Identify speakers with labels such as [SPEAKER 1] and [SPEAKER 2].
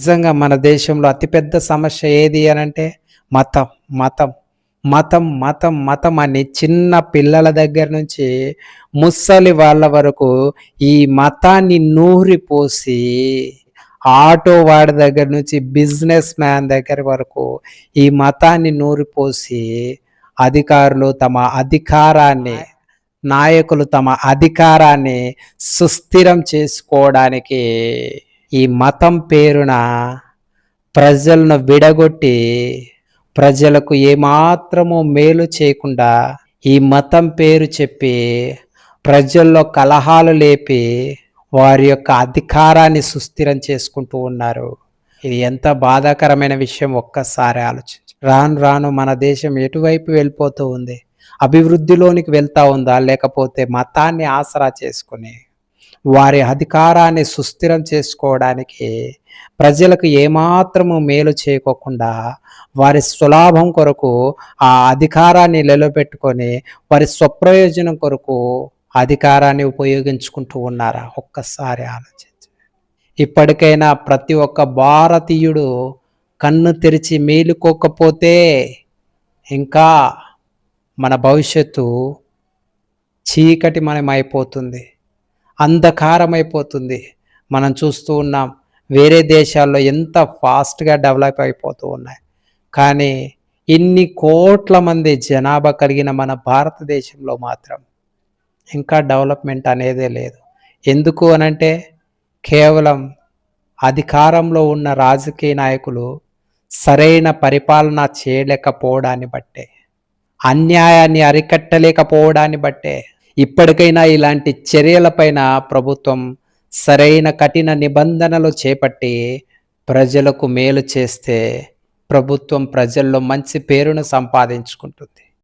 [SPEAKER 1] నిజంగా మన దేశంలో అతిపెద్ద సమస్య ఏది అనంటే మతం, మతం, మతం, మతం, మతం అని చిన్న పిల్లల దగ్గర నుంచి ముసలి వాళ్ళ వరకు ఈ మతాన్ని నూరిపోసి ఆటో వాడి దగ్గర నుంచి బిజినెస్ మ్యాన్ దగ్గర వరకు ఈ మతాన్ని నూరిపోసి అధికారులు తమ అధికారాన్ని నాయకులు తమ అధికారాన్ని సుస్థిరం చేసుకోవడానికి ఈ మతం పేరున ప్రజలను విడగొట్టి ప్రజలకు ఏమాత్రము మేలు చేయకుండా ఈ మతం పేరు చెప్పి ప్రజల్లో కలహాలు లేపి వారి యొక్క అధికారాన్ని సుస్థిరం చేసుకుంటూ ఉన్నారు. ఇది ఎంత బాధాకరమైన విషయం ఒక్కసారి ఆలోచించు. రాను రాను మన దేశం ఎటువైపు వెళ్ళిపోతూ ఉంది? అభివృద్ధిలోనికి వెళ్తా ఉందా, లేకపోతే మతాన్ని ఆసరా చేసుకుని వారి అధికారాన్ని సుస్థిరం చేసుకోవడానికి ప్రజలకు ఏమాత్రము మేలు చేయకోకుండా వారి స్వలాభం కొరకు ఆ అధికారాన్ని నిలబెట్టుకొని వారి స్వప్రయోజనం కొరకు అధికారాన్ని ఉపయోగించుకుంటూ ఉన్నారా? ఒక్కసారి ఆలోచించు. ఇప్పటికైనా ప్రతి ఒక్క భారతీయుడు కన్ను తెరిచి మేలుకోకపోతే ఇంకా మన భవిష్యత్తు చీకటిమయమైపోతుంది, అంధకారమైపోతుంది. మనం చూస్తూ ఉన్నాం వేరే దేశాల్లో ఎంత ఫాస్ట్గా డెవలప్ అయిపోతూ ఉన్నాయి. కానీ ఇన్ని కోట్ల మంది జనాభా కలిగిన మన భారతదేశంలో మాత్రం ఇంకా డెవలప్మెంట్ అనేదే లేదు. ఎందుకు అనంటే కేవలం అధికారంలో ఉన్న రాజకీయ నాయకులు సరైన పరిపాలన చేయలేకపోవడాన్ని బట్టే, అన్యాయాన్ని అరికట్టలేకపోవడాన్ని బట్టే ఇప్పటికైనా ఇలాంటి చర్యలపైన ప్రభుత్వం సరైన కఠిన నిబంధనలు చేపట్టి ప్రజలకు మేలు చేస్తే ప్రభుత్వం ప్రజల్లో మంచి పేరును సంపాదించుకుంటుంది.